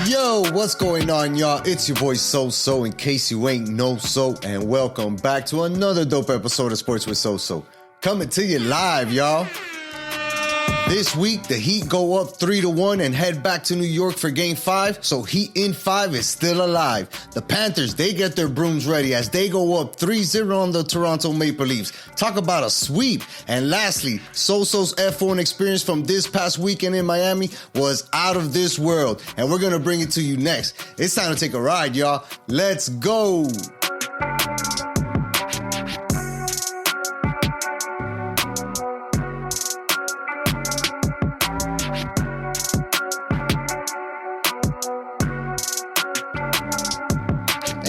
Yo, what's going on, y'all? It's your boy SoSo, in case you ain't know so, and welcome back to another dope episode of Sports with SoSo. Coming to you live, y'all. This week, the Heat go up 3-1 and head back to New York for Game 5, so Heat in 5 is still alive. The Panthers, they get their brooms ready as they go up 3-0 on the Toronto Maple Leafs. Talk about a sweep. And lastly, SoSo's F1 experience from this past weekend in Miami was out of this world, and we're going to bring it to you next. It's time to take a ride, y'all. Let's go.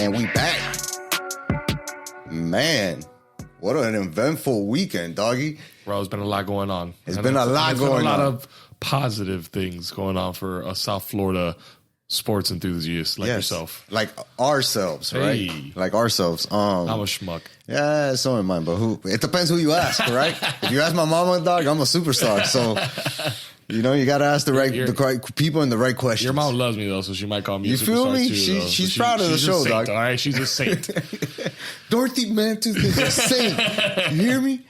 And we back. Man, what an eventful weekend, doggy. Bro, there's been a lot going on. There's been a lot of positive things going on for a South Florida sports enthusiast like yourself. Like ourselves, right? Hey. Like ourselves. I'm a schmuck. Yeah, so am I, but it depends who you ask, right? If you ask my mama, dog, I'm a superstar. So, you know, you got to ask the right people and the right questions. Your mom loves me, though, so she might call me a superstar, feel me? Too, she's proud of the show, saint, dog. All right, she's a saint. Dorothy Mantooth is a saint. You hear me?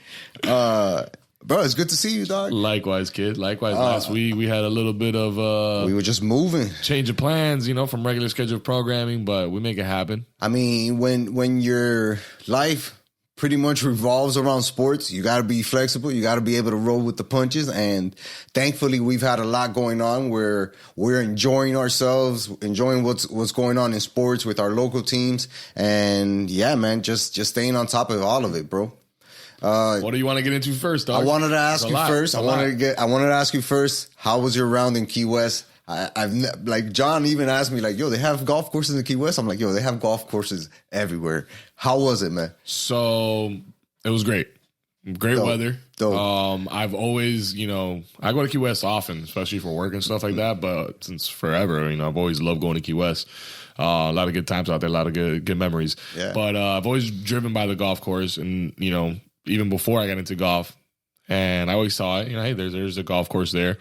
Bro, it's good to see you, dog. Likewise, kid. Likewise. Last week, we had a little bit of... we were just moving. Change of plans, you know, from regular scheduled programming, but we make it happen. I mean, when your life pretty much revolves around sports, you got to be flexible. You got to be able to roll with the punches. And thankfully, we've had a lot going on where we're enjoying ourselves, enjoying what's going on in sports with our local teams. And yeah, man, just staying on top of all of it, bro. What do you want to get into first, dog? I wanted to ask you first. I wanted to ask you first. How was your round in Key West? I've like John even asked me like, yo, they have golf courses in Key West. I'm like, yo, they have golf courses everywhere. How was it, man? So it was great. Great weather. Dope. I've always, you know, I go to Key West often, especially for work and stuff like that. But since forever, you know, I've always loved going to Key West. A lot of good times out there, a lot of good memories. Yeah. But I've always driven by the golf course, and you know, even before I got into golf, and I always saw it. You know, hey, there's a golf course there.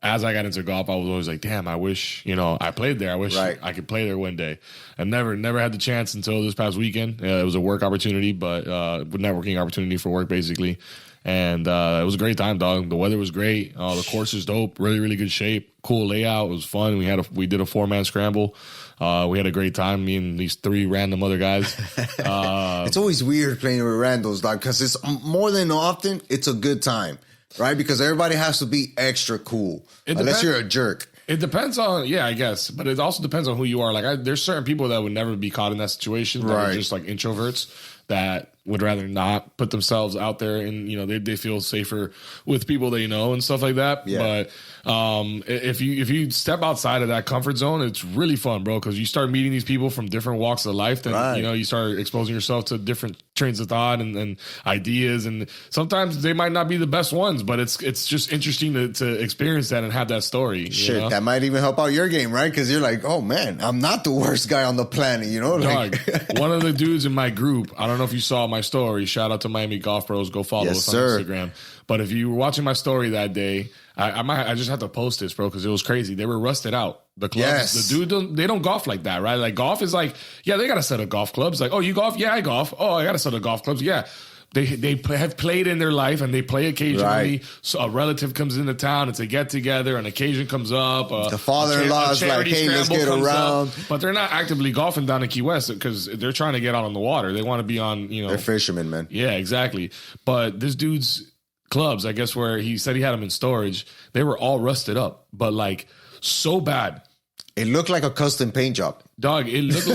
As I got into golf, I was always like, damn, I wish, you know, I played there. I wish I could play there one day. I never had the chance until this past weekend. It was a work opportunity, but networking opportunity for work, basically. And it was a great time, dog. The weather was great. The course is dope. Really, really good shape. Cool layout. It was fun. We did a 4-man scramble. We had a great time, me and these 3 random other guys. It's always weird playing with randos, dog, because it's more than often, it's a good time. Right? Because everybody has to be extra cool. Unless you're a jerk. It depends on, I guess. But it also depends on who you are. Like, there's certain people that would never be caught in that situation. That are just like introverts that would rather not put themselves out there, and, you know, they feel safer with people they know and stuff like that. Yeah. But if you step outside of that comfort zone, it's really fun, bro, because you start meeting these people from different walks of life. Then you know, you start exposing yourself to different trains of thought and ideas, and sometimes they might not be the best ones, but it's just interesting to experience that and have that story. Shit, you know? That might even help out your game, right? Because you're like, oh man, I'm not the worst guy on the planet, you know? Like, dog, one of the dudes in my group, I don't know if you saw my story. Shout out to Miami Golf Bros. Go follow us on Instagram. But if you were watching my story that day, I just have to post this, bro, because it was crazy. They were rusted out. The clubs, the dude, they don't golf like that, right? Like, golf is like, yeah, they got a set of golf clubs. Like, oh, you golf? Yeah, I golf. Oh, I got a set of golf clubs. Yeah. They have played in their life, and they play occasionally. Right. So a relative comes into town, it's a get together, an occasion comes up. The father-in-law is like, hey, let's get around. But they're not actively golfing down in Key West because they're trying to get out on the water. They want to be on, you know. They're fishermen, man. Yeah, exactly. But this dude's clubs, I guess, where he said he had them in storage, they were all rusted up, but like so bad. It looked like a custom paint job. Dog, it looked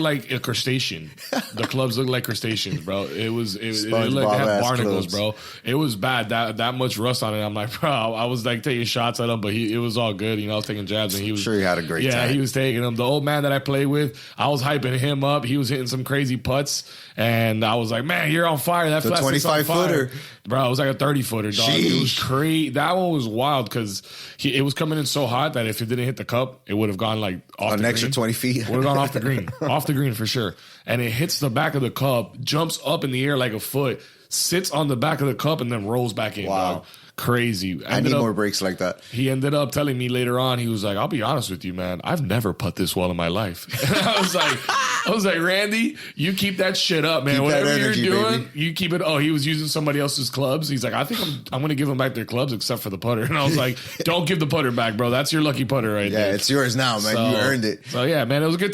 like a crustacean. The clubs looked like crustaceans, bro. It looked like it had barnacles, bro. It was bad. That much rust on it. I'm like, bro, I was like taking shots at him, but it was all good. You know, I was taking jabs, and he was sure he had a great time. Yeah, he was taking them. The old man that I played with, I was hyping him up. He was hitting some crazy putts, and I was like, man, you're on fire. That 25-footer. Bro, it was like a 30-footer, dog. Sheesh. It was crazy. That one was wild because it was coming in so hot that if it didn't hit the cup, it would have gone like off an extra 20 feet. Would have gone off the green. Off the green for sure. And it hits the back of the cup, jumps up in the air like a foot, sits on the back of the cup, and then rolls back in. Wow. crazy. I need more breaks like that. He ended up telling me later on, he was like, I'll be honest with you, man. I've never put this well in my life. I was like, Randy, you keep that shit up, man. Keep Whatever energy, you're doing, baby. You keep it. Oh, he was using somebody else's clubs. He's like, I think I'm going to give them back their clubs except for the putter. And I was like, don't give the putter back, bro. That's your lucky putter right there. Yeah, it's yours now, man. You earned it. So, yeah, man, it was a good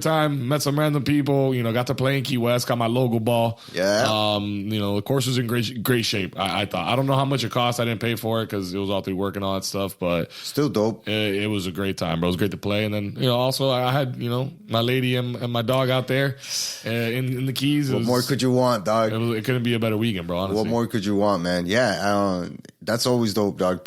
time. Met some random people, got to play in Key West, got my logo ball. Yeah. The course was in great shape, I thought. I don't know how much it cost. I didn't pay for it because it was all through work and all that stuff, but still dope. It was a great time, bro. It was great to play. And then, also I had, my lady and my dog out there in the Keys. What more could you want, dog? It couldn't be a better weekend, bro, honestly. What more could you want, man? Yeah, that's always dope, dog.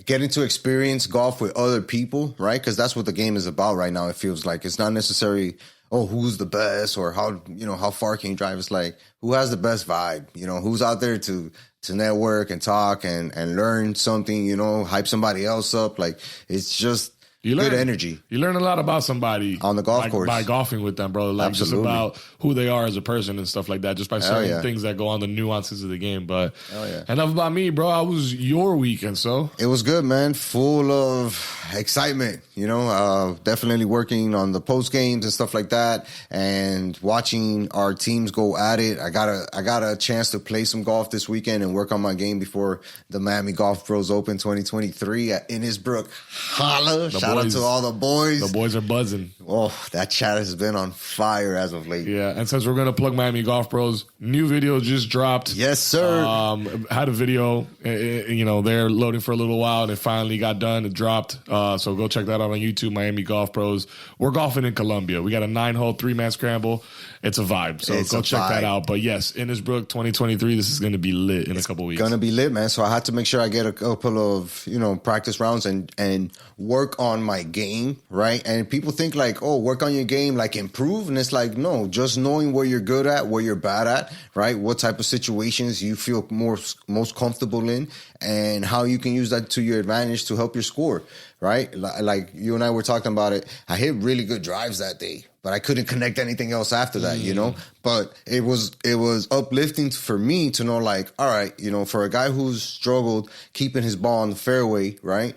Getting to experience golf with other people, right? Because that's what the game is about right now, it feels like. It's not necessarily, who's the best or how far can you drive? It's like, who has the best vibe? Who's out there to network and talk and learn something, hype somebody else up. Like, it's just good energy. You learn a lot about somebody on the golf course by golfing with them, bro. Like, absolutely. Just about who they are as a person and stuff like that, just by certain things that go on, the nuances of the game. But enough about me, bro. How was your weekend? So it was good, man. Full of excitement. Definitely working on the post games and stuff like that, and watching our teams go at it. I got a chance to play some golf this weekend and work on my game before the Miami Golf Pros Open 2023 at Innisbrook. Holla! Shout out to all the boys. The boys are buzzing. Oh, that chat has been on fire as of late. Yeah, and since we're gonna plug Miami Golf Pros, new video just dropped. Yes, sir. Had a video. They're loading for a little while, and it finally got done. It dropped. So go check that out on YouTube. Miami Golf Pros. We're golfing in Colombia. We got a 9-hole 3-man scramble. It's a vibe. So go check that out. But yes, Innisbrook 2023. This is gonna be lit in a couple weeks. Gonna be lit, man. So I had to make sure I get a couple of practice rounds and work on my game, right? And people think like, work on your game, like improve. And it's like, no, just knowing where you're good at, where you're bad at, right? What type of situations you feel most comfortable in, and how you can use that to your advantage to help your score, right? Like you and I were talking about it. I hit really good drives that day, but I couldn't connect anything else after that, But it was uplifting for me to know, like, all right, for a guy who's struggled keeping his ball on the fairway, right?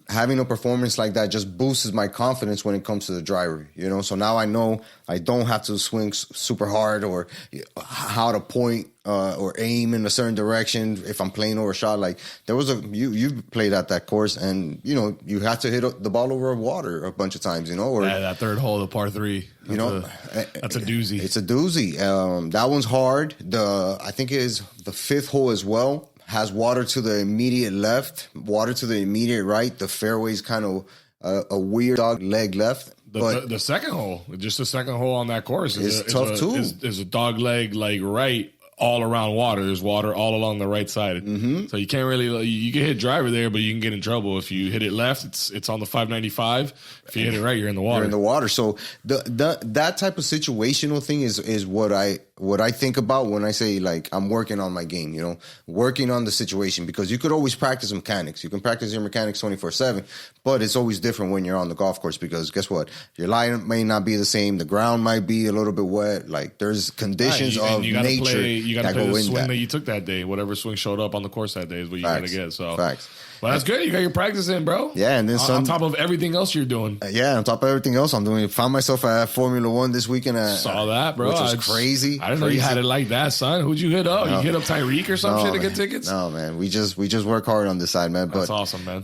Having a performance like that just boosts my confidence when it comes to the driver, So now I know I don't have to swing super hard or how to point or aim in a certain direction if I'm playing over a shot. Like there was you played at that course, and you have to hit the ball over water a bunch of times, Or that third hole, the par 3, that's a doozy. It's a doozy. That one's hard. I think it is the 5th hole as well. Has water to the immediate left, water to the immediate right. The fairway's kind of a weird dog leg left. But the second hole, just the second hole on that course is tough too. Is a dog leg like right all around water. There's water all along the right side. Mm-hmm. So you can't really, you can hit driver there, but you can get in trouble. If you hit it left, it's on the 595. If you hit it right, you're in the water. You're in the water. So that type of situational thing is what I think about when I say, like, I'm working on my game, working on the situation, because you could always practice mechanics. You can practice your mechanics 24/7, but it's always different when you're on the golf course, because guess what? Your line may not be the same. The ground might be a little bit wet. Like there's conditions of nature. You got to play the swing that you took that day. Whatever swing showed up on the course that day is what you got to get. So facts. Well, that's good. You got your practice in, bro. Yeah, and then on top of everything else you're doing. On top of everything else I'm doing. Found myself at Formula One this weekend. Saw that, bro. Which was crazy. I didn't know you had it like that, son. Who'd you hit up? No. You hit up Tyreek or some shit to get tickets? No, man. We just work hard on this side, man. But that's awesome, man.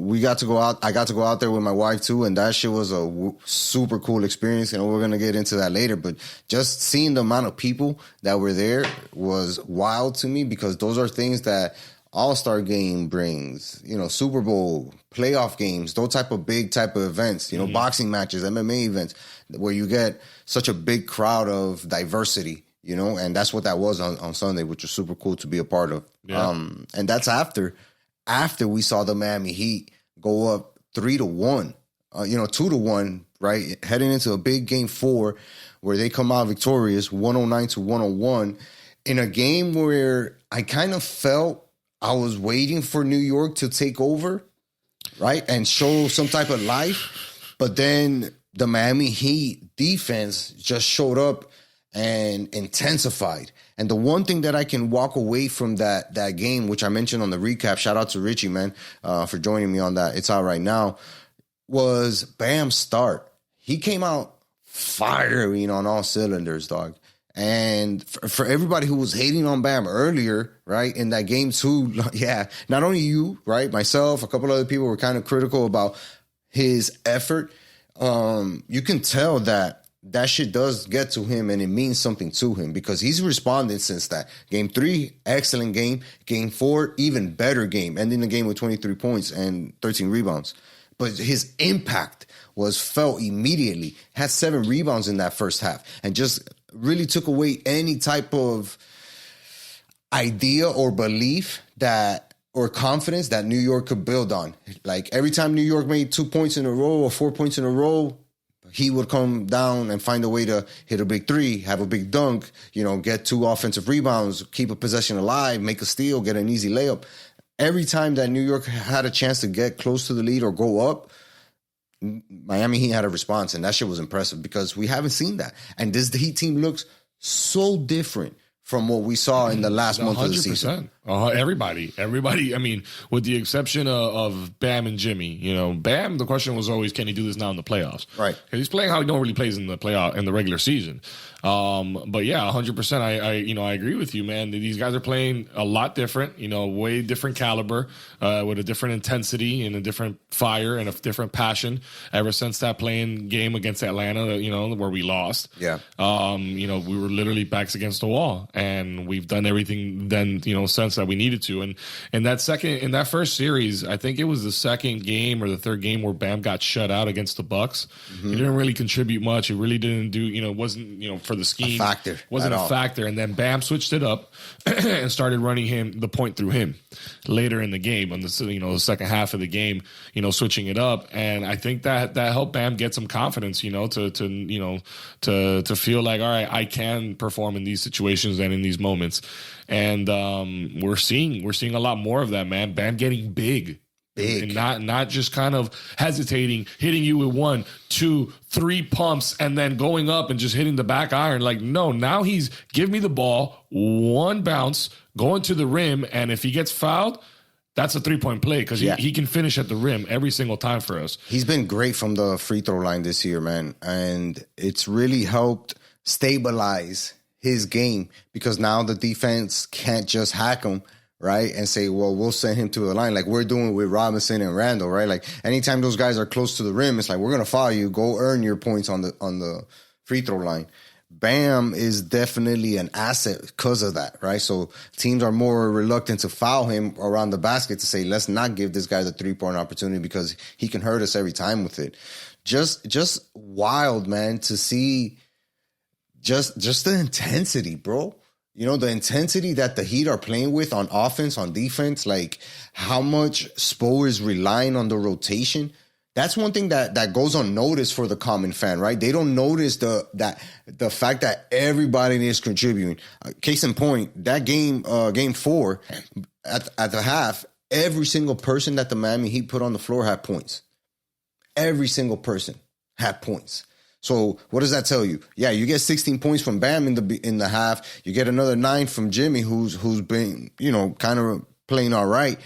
We got to go out. I got to go out there with my wife too, and that shit was a super cool experience. We're gonna get into that later. But just seeing the amount of people that were there was wild to me, because those are things that All-Star game brings, Super Bowl, playoff games, those type of big type of events, boxing matches, MMA events, where you get such a big crowd of diversity, and that's what that was on Sunday, which was super cool to be a part of. Yeah. And that's after we saw the Miami Heat go up 3-1, 2-1, right? Heading into a big game 4 where they come out victorious, 109-101, in a game where I kind of felt I was waiting for New York to take over, right, and show some type of life. But then the Miami Heat defense just showed up and intensified. And the one thing that I can walk away from that game, which I mentioned on the recap, shout out to Richie, man, for joining me on that. It's out right now, was Bam's start. He came out firing on all cylinders, dog. And for everybody who was hating on Bam earlier, right, in that game too, yeah, not only you, right, myself, a couple other people were kind of critical about his effort. You can tell that shit does get to him and it means something to him because he's responded since that. Game 3, excellent game. Game 4, even better game, ending the game with 23 points and 13 rebounds. But his impact was felt immediately. Had 7 rebounds in that first half and just really took away any type of idea or belief that or confidence that New York could build on. Like every time New York made 2 points in a row or 4 points in a row, he would come down and find a way to hit a big three, have a big dunk, get 2 offensive rebounds, keep a possession alive, make a steal, get an easy layup. Every time that New York had a chance to get close to the lead or go up, Miami Heat had a response, and that shit was impressive because we haven't seen that. And the Heat team looks so different from what we saw in the last month of the season. Everybody. I mean, with the exception of Bam and Jimmy. Bam, the question was always, can he do this now in the playoffs? Right. Because he's playing how he normally plays in the regular season. But yeah, 100%. I agree with you, man. These guys are playing a lot different. Way different caliber, with a different intensity and a different fire and a different passion. Ever since that playing game against Atlanta, where we lost. Yeah. We were literally backs against the wall, and we've done everything then, since that we needed to. And in that first series, I think it was the second game or the third game where Bam got shut out against the Bucks. Mm-hmm. He didn't really contribute much. He really didn't do, wasn't, for the scheme. Wasn't a factor. And then Bam switched it up and started running the point through him later in the game on the second half of the game, switching it up. And I think that helped Bam get some confidence, to feel like, all right, I can perform in these situations and in these moments. And we're seeing a lot more of that, man. Bam getting big. And not just kind of hesitating, hitting you with 1, 2, 3 pumps and then going up and just hitting the back iron. Like, no, now he's give me the ball, 1 bounce, going to the rim, and if he gets fouled, that's a 3-point play because he can finish at the rim every single time for us. He's been great from the free throw line this year, man, and it's really helped stabilize his game because now the defense can't just hack him, right, and say, well, we'll send him to the line like we're doing with Robinson and Randall, right? Like anytime those guys are close to the rim, it's like we're gonna foul you. Go earn your points on the free throw line. Bam is definitely an asset because of that, right? So teams are more reluctant to foul him around the basket to say, let's not give this guy the 3-point opportunity because he can hurt us every time with it. Just wild, man, to see just the intensity, bro. The intensity that the Heat are playing with on offense, on defense, like how much Spo is relying on the rotation. That's one thing that goes unnoticed for the common fan, right? They don't notice the fact that everybody is contributing. Case in point, that game 4, at the half, every single person that the Miami Heat put on the floor had points. Every single person had points. So what does that tell you? Yeah, you get 16 points from Bam in the half. You get another 9 from Jimmy, who's been kind of playing all right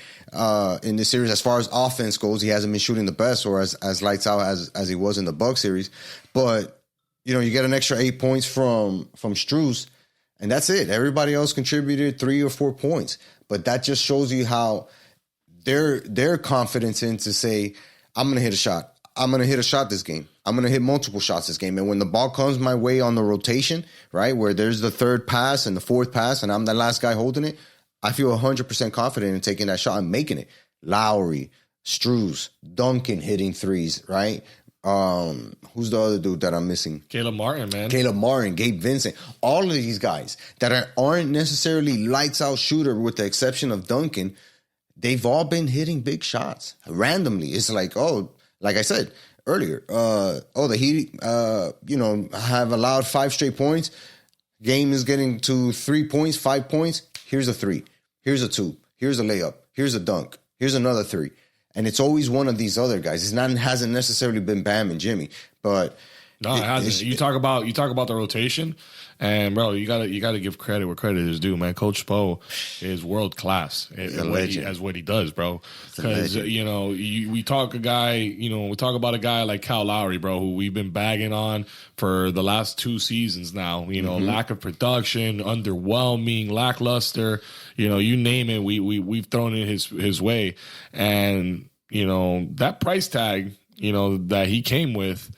in this series as far as offense goes. He hasn't been shooting the best or as lights out as he was in the Bucks series. But you get an extra 8 points from Strus, and that's it. Everybody else contributed 3 or 4 points. But that just shows you how their confidence in to say, I'm going to hit a shot. I'm going to hit a shot this game. I'm going to hit multiple shots this game. And when the ball comes my way on the rotation, right, where there's the 3rd pass and the 4th pass and I'm the last guy holding it, I feel 100% confident in taking that shot and making it. Lowry, Strus, Duncan hitting threes, right? Who's the other dude that I'm missing? Caleb Martin, man. Caleb Martin, Gabe Vincent. All of these guys that aren't necessarily lights out shooter with the exception of Duncan, they've all been hitting big shots randomly. It's like, like I said earlier, the Heat, have allowed 5 straight points. Game is getting to 3 points, 5 points. Here's a 3. Here's a 2. Here's a layup. Here's a dunk. Here's another 3. And it's always one of these other guys. It hasn't necessarily been Bam and Jimmy, but No, it hasn't. You talk about the rotation, and bro, you gotta give credit where credit is due, man. Coach Spo is world class as what he does, bro. Because we talk about a guy like Kyle Lowry, bro, who we've been bagging on for the last 2 seasons now. Lack of production, underwhelming, lackluster. You name it, we've thrown it his way, and that price tag, that he came with.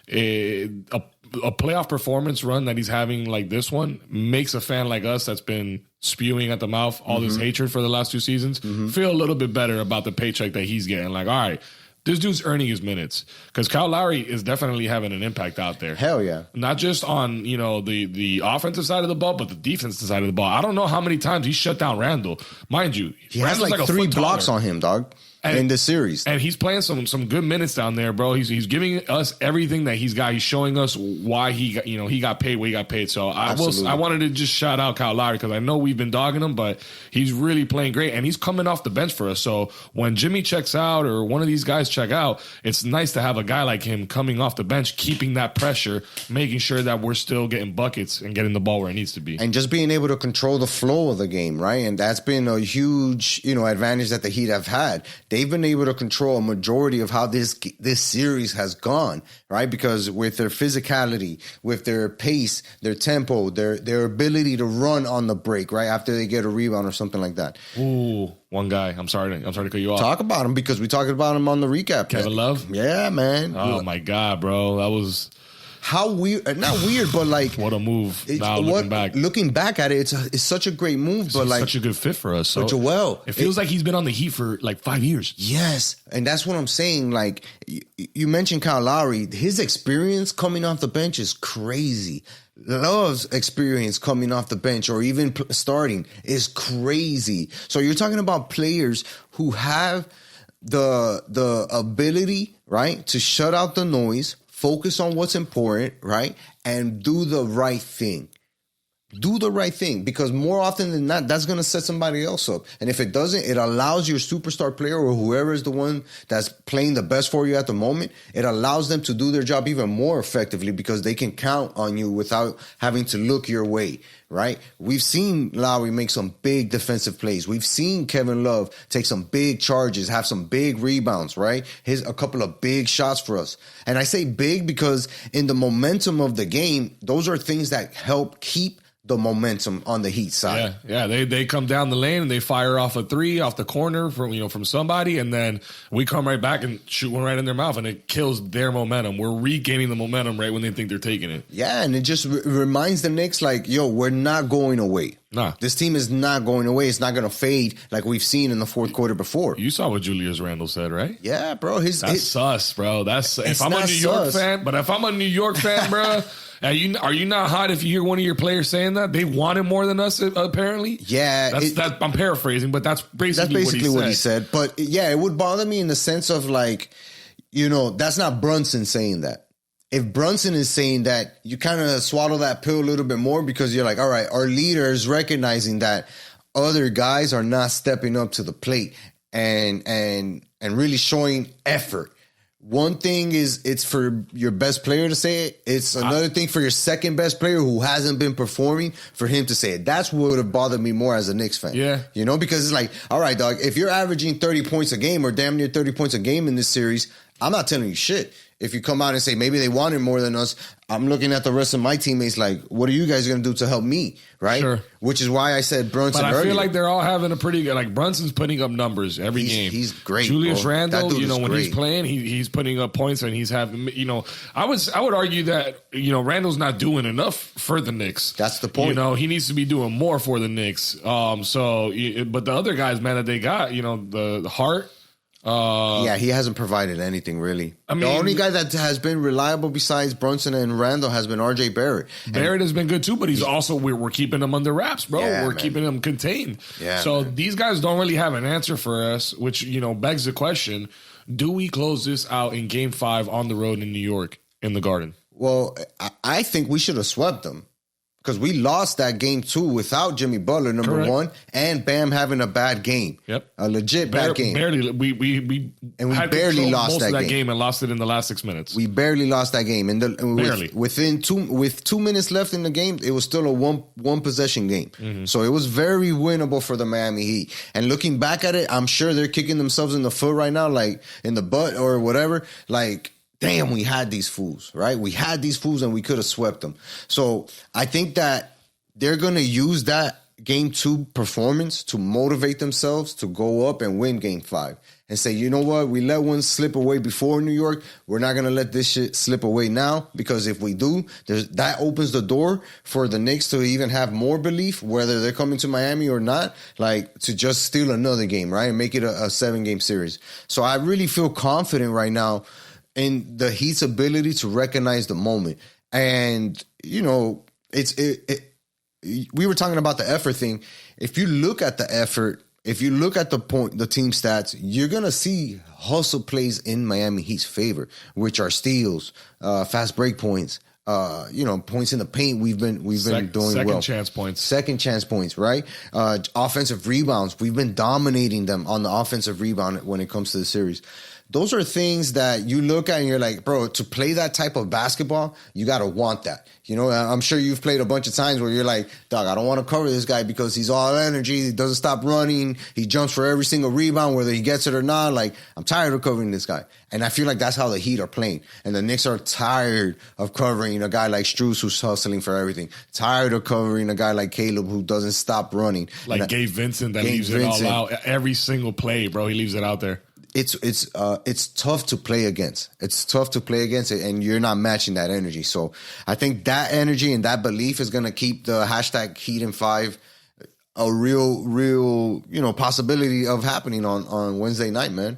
A playoff performance run that he's having like this one makes a fan like us that's been spewing at the mouth all this hatred for the last 2 seasons feel a little bit better about the paycheck that he's getting. Like, all right, this dude's earning his minutes, because Kyle Lowry is definitely having an impact out there. Hell yeah. Not just on, the offensive side of the ball, but the defensive side of the ball. I don't know how many times he shut down Randall. Mind you, he has like 3 blocks on him, dog. In the series, and he's playing some good minutes down there, bro. He's giving us everything that he's got. He's showing us why he got paid what he got paid. So I wanted to just shout out Kyle Lowry, because I know we've been dogging him, but he's really playing great, and he's coming off the bench for us. So when Jimmy checks out or one of these guys check out, it's nice to have a guy like him coming off the bench, keeping that pressure, making sure that we're still getting buckets and getting the ball where it needs to be, and just being able to control the flow of the game, right? And that's been a huge advantage that the Heat have had. They've been able to control a majority of how this series has gone, right? Because with their physicality, with their pace, their tempo, their ability to run on the break, right, after they get a rebound or something like that. Ooh, one guy. I'm sorry to cut you off. Talk about him, because we talked about him on the recap. Kevin Love? Yeah, man. Oh, my God, bro. That was... How weird, not weird, but like what a move. Now looking back at it, it's such a great move, but like such a good fit for us. It feels like he's been on the Heat for like 5 years. Yes, and that's what I'm saying. Like you mentioned Kyle Lowry, his experience coming off the bench is crazy. Love's experience coming off the bench or even starting is crazy. So you're talking about players who have the ability, right, to shut out the noise, focus on what's important, right? And do the right thing. Do the right thing, because more often than not, that's going to set somebody else up. And if it doesn't, it allows your superstar player or whoever is the one that's playing the best for you at the moment, it allows them to do their job even more effectively, because they can count on you without having to look your way, right? We've seen Lowry make some big defensive plays. We've seen Kevin Love take some big charges, have some big rebounds, right? A couple of big shots for us. And I say big because in the momentum of the game, those are things that help keep the momentum on the Heat side. Yeah. They come down the lane and they fire off a 3 off the corner from somebody, and then we come right back and shoot one right in their mouth, and it kills their momentum. We're regaining the momentum right when they think they're taking it. Yeah, and it just reminds the Knicks like, yo, we're not going away. Nah. This team is not going away. It's not going to fade like we've seen in the fourth quarter before. You saw what Julius Randle said, right? Yeah, bro. That's sus, bro. If I'm a New York fan, bro, are you not hot if you hear one of your players saying that? They want it more than us, apparently? Yeah. I'm paraphrasing, but that's basically what he said. But yeah, it would bother me in the sense of like, that's not Brunson saying that. If Brunson is saying that, you kind of swallow that pill a little bit more, because you're like, all right, our leader is recognizing that other guys are not stepping up to the plate and really showing effort. One thing is it's for your best player to say it. It's another thing for your second best player who hasn't been performing for him to say it. That's what would have bothered me more as a Knicks fan. Yeah. Because it's like, all right, dog, if you're averaging 30 points a game or damn near 30 points a game in this series, I'm not telling you shit. If you come out and say maybe they wanted more than us, I'm looking at the rest of my teammates like, what are you guys going to do to help me, right? Sure. Which is why I said Brunson earlier. But I feel like they're all having a pretty good, like Brunson's putting up numbers every game. He's great. Julius Randle, when great. he's playing, he's putting up points, and he's having, I would argue that, Randle's not doing enough for the Knicks. That's the point. He needs to be doing more for the Knicks. But the other guys, man, that they got, the Hart. He hasn't provided anything really. The only guy that has been reliable besides Brunson and Randle has been RJ Barrett. Barrett has been good too, but he's also we're keeping him under wraps, bro. We're keeping him contained. Yeah, so these guys don't really have an answer for us, which begs the question: do we close this out in Game 5 on the road in New York in the Garden? Well, I think we should have swept them. Because we lost that game too without Jimmy Butler, number one, and Bam having a bad game. Yep. A legit bad game. Barely. We barely lost most that of that game and lost it in the last 6 minutes. We barely lost that game. And barely. with 2 minutes left in the game, it was still a one possession game. Mm-hmm. So it was very winnable for the Miami Heat. And looking back at it, I'm sure they're kicking themselves in the foot right now, like in the butt or whatever. Like, damn, we had these fools, right? We had these fools and we could have swept them. So I think that they're going to use that game 2 performance to motivate themselves to go up and win game 5 and say, you know what? We let one slip away before New York. We're not going to let this shit slip away now, because if we do, that opens the door for the Knicks to even have more belief, whether they're coming to Miami or not, like to just steal another game, right? And make it a 7-game series. So I really feel confident right now in the Heat's ability to recognize the moment. And, you know, we were talking about the effort thing. If you look at the effort, if you look at the team stats, you're going to see hustle plays in Miami Heat's favor, which are steals, fast break points, points in the paint. We've been doing well. Second chance points, right? Offensive rebounds. We've been dominating them on the offensive rebound when it comes to the series. Those are things that you look at and you're like, bro, to play that type of basketball, you got to want that. You know, I'm sure you've played a bunch of times where you're like, dog, I don't want to cover this guy because he's all energy. He doesn't stop running. He jumps for every single rebound, whether he gets it or not. Like, I'm tired of covering this guy. And I feel like that's how the Heat are playing. And the Knicks are tired of covering a guy like Strus who's hustling for everything. Tired of covering a guy like Caleb who doesn't stop running. Like Gabe Vincent that leaves it all out. Every single play, bro, he leaves it out there. It's tough to play against. It's tough to play against it, and you're not matching that energy. So I think that energy and that belief is going to keep the hashtag Heat in 5 a real, possibility of happening on Wednesday night, man.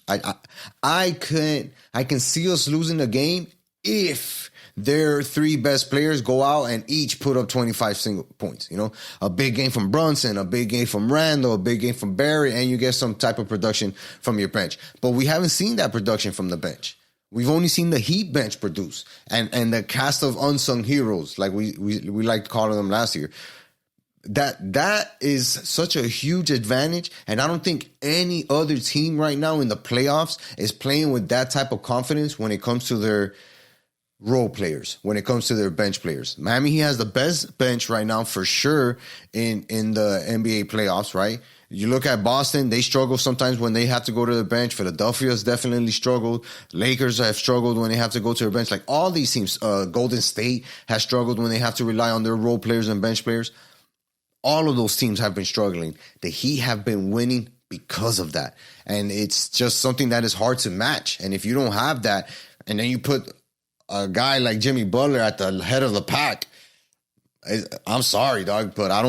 I can see us losing the game if their 3 best players go out and each put up 25 single points. A big game from Brunson, a big game from Randall, a big game from Barry, and you get some type of production from your bench. But we haven't seen that production from the bench. We've only seen the Heat bench produce and the cast of unsung heroes, like we liked calling them last year. That is such a huge advantage, and I don't think any other team right now in the playoffs is playing with that type of confidence when it comes to their role players, when it comes to their bench players. Miami, he has the best bench right now for sure in the NBA playoffs, right? You look at Boston, they struggle sometimes when they have to go to the bench. Philadelphia's definitely struggled. Lakers have struggled when they have to go to their bench. Like all these teams, Golden State has struggled when they have to rely on their role players and bench players. All of those teams have been struggling. The Heat have been winning because of that. And it's just something that is hard to match. And if you don't have that, and then you put a guy like Jimmy Butler at the head of the pack, I'm sorry, dog, but I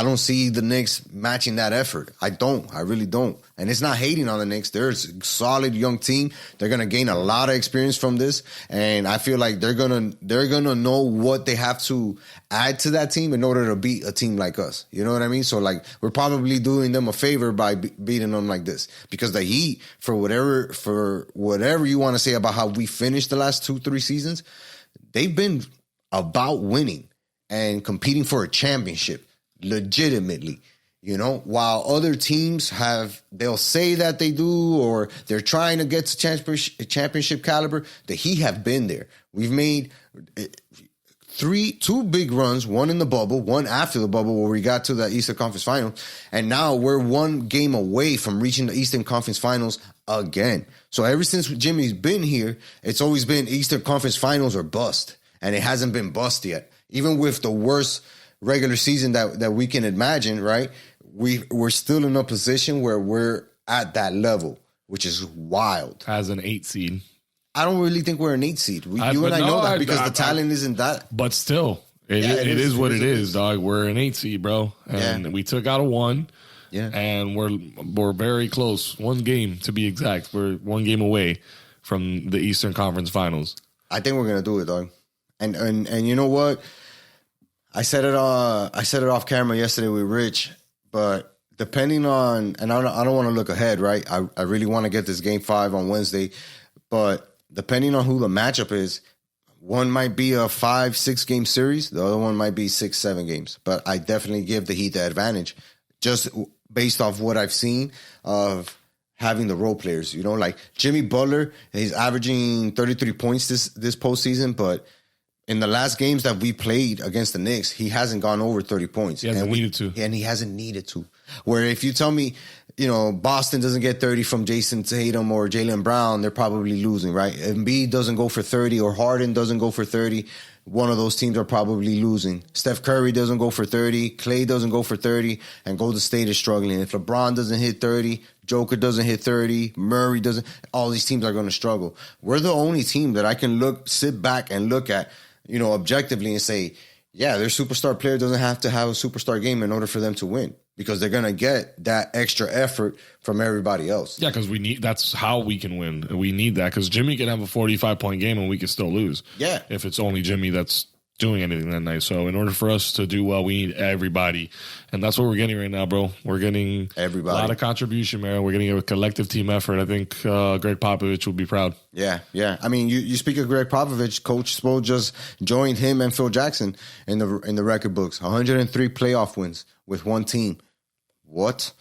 don't see the Knicks matching that effort. I really don't. And it's not hating on the Knicks. They're a solid young team. They're gonna gain a lot of experience from this, and I feel like they're gonna know what they have to add to that team in order to beat a team like us. You know what I mean? So like we're probably doing them a favor by beating them like this, because the Heat, for whatever you want to say about how we finished the last 2-3 seasons, they've been about winning and competing for a championship legitimately, while other teams they'll say that they do, or they're trying to get to championship caliber. The Heat have been there. We've made 2 big runs, one in the bubble, one after the bubble, where we got to the Eastern Conference Finals. And now we're 1 game away from reaching the Eastern Conference Finals again. So ever since Jimmy's been here, it's always been Eastern Conference Finals or bust. And it hasn't been bust yet. Even with the worst regular season that we can imagine, right? We're still in a position where we're at that level, which is wild. As an 8 seed. I don't really think we're an 8 seed. You and I know that because the talent isn't that. But still, it is what it is, dog. We're an 8 seed, bro. And we took out a 1. Yeah. And we're very close. 1 game to be exact. We're 1 game away from the Eastern Conference Finals. I think we're gonna do it, dog. And you know what? I said it off camera yesterday with Rich, but depending on, and I don't want to look ahead, right? I really want to get this game 5 on Wednesday, but depending on who the matchup is, one might be a 5-6 game series. The other one might be 6-7 games. But I definitely give the Heat the advantage just based off what I've seen of having the role players. You know, like Jimmy Butler, he's averaging 33 points this postseason, but in the last games that we played against the Knicks, he hasn't gone over 30 points. He hasn't needed to. And he hasn't needed to. Where if you tell me, you know, Boston doesn't get 30 from Jason Tatum or Jaylen Brown, they're probably losing, right? If Embiid doesn't go for 30 or Harden doesn't go for 30, one of those teams are probably losing. Steph Curry doesn't go for 30, Klay doesn't go for 30, and Golden State is struggling. If LeBron doesn't hit 30, Joker doesn't hit 30, Murray doesn't, all these teams are going to struggle. We're the only team that I can sit back and look at, you know, objectively and say, yeah, their superstar player doesn't have to have a superstar game in order for them to win, because they're going to get that extra effort from everybody else. Yeah, because that's how we can win. We need that, because Jimmy can have a 45-point game and we can still lose. Yeah. If it's only Jimmy that's doing anything that night. So in order for us to do well, we need everybody. And that's what we're getting right now, bro. We're getting everybody. A lot of contribution, man. We're getting a collective team effort. I think Greg Popovich will be proud. Yeah. I mean, you speak of Greg Popovich, Coach Spo just joined him and Phil Jackson in the record books. 103 playoff wins with one team. What?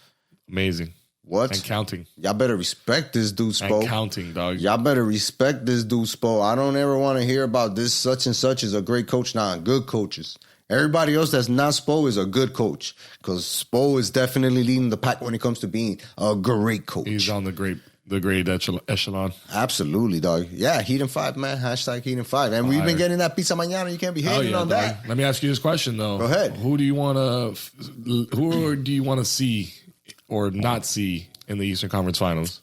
Amazing. What? And counting. Y'all better respect this dude, Spo. And counting, dog. Y'all better respect this dude, Spo. I don't ever want to hear about this such and such is a great coach. Nah, good coaches. Everybody else that's not Spo is a good coach, because Spo is definitely leading the pack when it comes to being a great coach. He's on the great echelon. Absolutely, dog. Yeah, Heat and 5, man. Hashtag Heat and 5. And we've been getting that pizza mañana. You can't be hating on dog. that. Let me ask you this question, though. Go ahead. Who do you want to see or not see in the Eastern Conference Finals?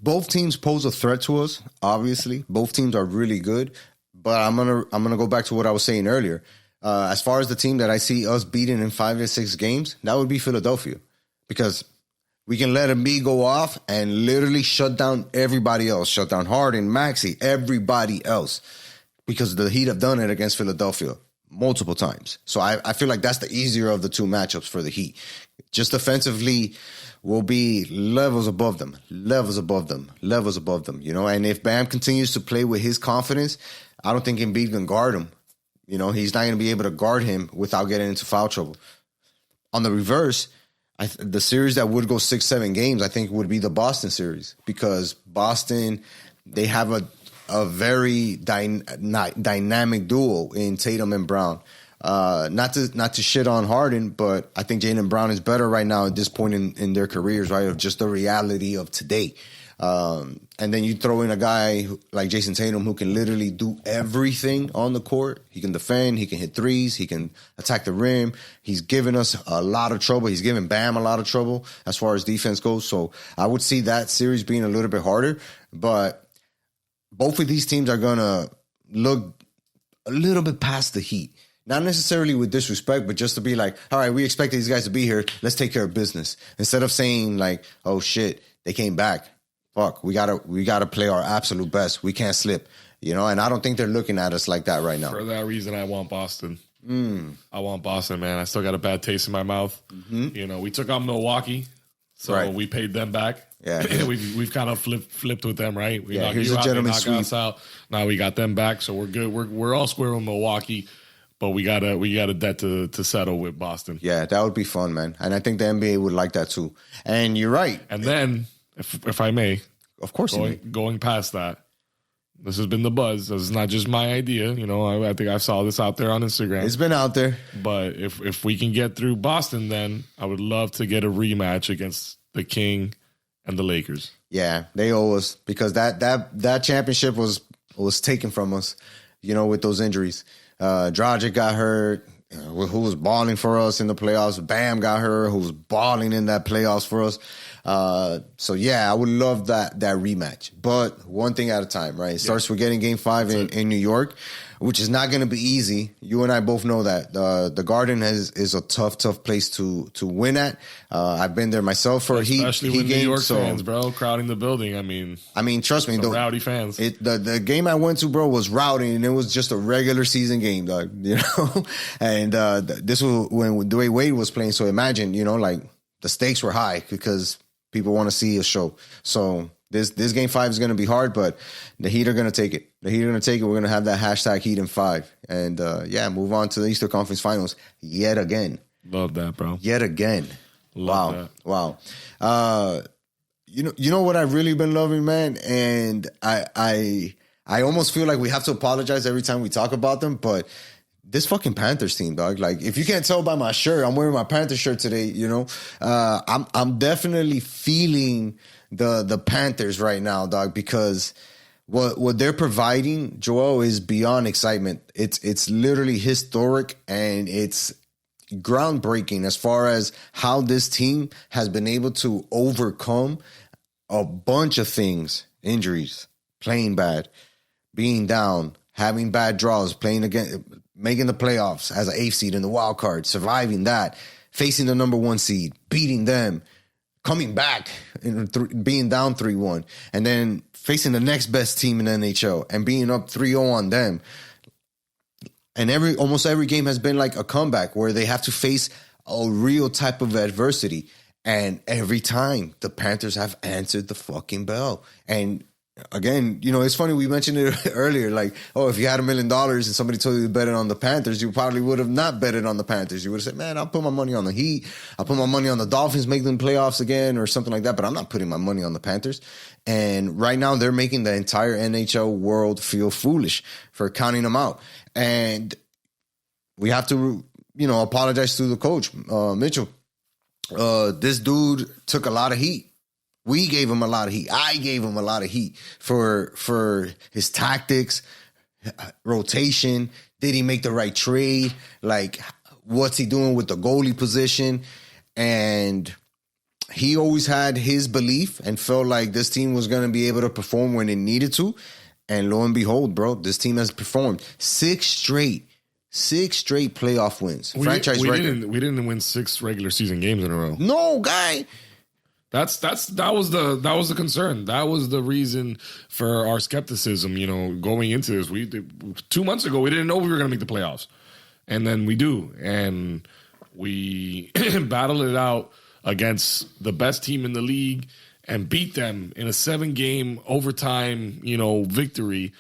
Both teams pose a threat to us, obviously. Both teams are really good. But I'm gonna go back to what I was saying earlier. As far as the team that I see us beating in 5 to 6 games, that would be Philadelphia. Because we can let Embiid go off and literally shut down everybody else. Shut down Harden, Maxey, everybody else. Because the Heat have done it against Philadelphia multiple times. So I feel like that's the easier of the two matchups for the Heat. Just offensively, we'll be levels above them, you know. And if Bam continues to play with his confidence, I don't think Embiid can guard him. You know, he's not going to be able to guard him without getting into foul trouble. On the reverse, the series that would go 6-7 games, I think, would be the Boston series, because Boston, they have a very dynamic duo in Tatum and Brown. Not to shit on Harden, but I think Jaylen Brown is better right now at this point in their careers, right? Of just the reality of today. And then you throw in a guy like Jason Tatum, who can literally do everything on the court. He can defend, he can hit threes, he can attack the rim. He's given us a lot of trouble. He's given Bam a lot of trouble as far as defense goes. So I would see that series being a little bit harder, but both of these teams are going to look a little bit past the Heat. Not necessarily with disrespect, but just to be like, all right, we expect these guys to be here. Let's take care of business. Instead of saying like, oh shit, they came back. Fuck, we gotta play our absolute best. We can't slip, you know. And I don't think they're looking at us like that right now. For that reason, I want Boston. I want Boston, man. I still got a bad taste in my mouth. Mm-hmm. You know, we took on Milwaukee, so we paid them back. Yeah, we've kind of flipped with them, right? We here's a gentleman's sweep. Us out. Now we got them back, so we're good. We're all square with Milwaukee. But we got a debt to settle with Boston. Yeah, that would be fun, man. And I think the NBA would like that too. And you're right. And then, if I may, of course, going past that, this has been the buzz. This is not just my idea. You know, I think I saw this out there on Instagram. It's been out there. But if we can get through Boston, then I would love to get a rematch against the King and the Lakers. Yeah, they owe us, because that championship was taken from us, you know, with those injuries. Dragic got hurt, who was balling for us in the playoffs. Bam got hurt, who was balling in that playoffs for us. So yeah, I would love that rematch, but one thing at a time, right? It starts with getting Game 5 in New York, which is not going to be easy. You and I both know that the Garden is a tough place to win at. I've been there myself for especially with New York fans, bro, crowding the building. I mean, trust me, the rowdy fans. The game I went to, bro, was rowdy, and it was just a regular season game, dog. You know, and this was when Dwayne Wade was playing. So imagine, you know, like the stakes were high because people want to see a show. So This game 5 is going to be hard, but the Heat are going to take it. The Heat are going to take it. We're going to have that hashtag Heat in 5. And, move on to the Eastern Conference Finals yet again. Love that, bro. Yet again. Love that. Wow. You know what I've really been loving, man? And I almost feel like we have to apologize every time we talk about them, but this fucking Panthers team, dog. Like, if you can't tell by my shirt, I'm wearing my Panthers shirt today. I'm definitely feeling the Panthers right now, dog, because what they're providing, Joel, is beyond excitement. It's literally historic, and it's groundbreaking as far as how this team has been able to overcome a bunch of things: injuries, playing bad, being down, having bad draws, playing again, making the playoffs as an 8th seed in the wild card, surviving that, facing the number 1 seed, beating them, coming back and being down 3-1, and then facing the next best team in the NHL and being up 3-0 on them. And almost every game has been like a comeback where they have to face a real type of adversity. And every time the Panthers have answered the fucking bell. And again, it's funny, we mentioned it earlier, like, oh, if you had $1 million and somebody told you to bet it on the Panthers, you probably would have not betted on the Panthers. You would have said, man, I'll put my money on the Heat. I'll put my money on the Dolphins, make them playoffs again or something like that. But I'm not putting my money on the Panthers. And right now they're making the entire NHL world feel foolish for counting them out. And we have to, apologize to the coach, Mitchell. This dude took a lot of heat. We gave him a lot of heat. I gave him a lot of heat for his tactics, rotation. Did he make the right trade? Like, what's he doing with the goalie position? And he always had his belief and felt like this team was going to be able to perform when it needed to. And lo and behold, bro, this team has performed 6 straight playoff wins. Franchise record. We didn't win 6 regular season games in a row. No, guy. That was the concern. That was the reason for our skepticism, going into this. 2 months ago, we didn't know we were going to make the playoffs. And then we do. And we battled it out against the best team in the league and beat them in a 7-game overtime, victory.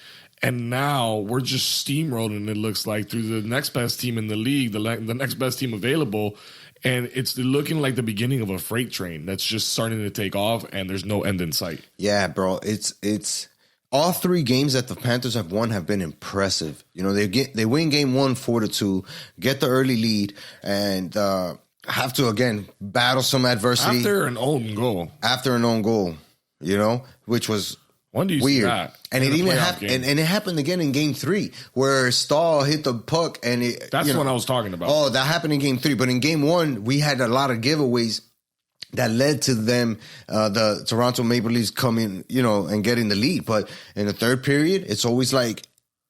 And now we're just steamrolling, it looks like, through the next best team in the league, the next best team available. And it's looking like the beginning of a freight train that's just starting to take off, and there's no end in sight. Yeah, bro. It's all 3 games that the Panthers have won have been impressive. They win game 1 4-2, get the early lead, and have to again battle some adversity after an own goal. Which was when do you weird. See that? And it even happened, and it happened again in game 3 where Stahl hit the puck, and that's what I was talking about. Oh, that happened in game 3, but in game 1 we had a lot of giveaways that led to them, the Toronto Maple Leafs coming, and getting the lead. But in the third period, it's always like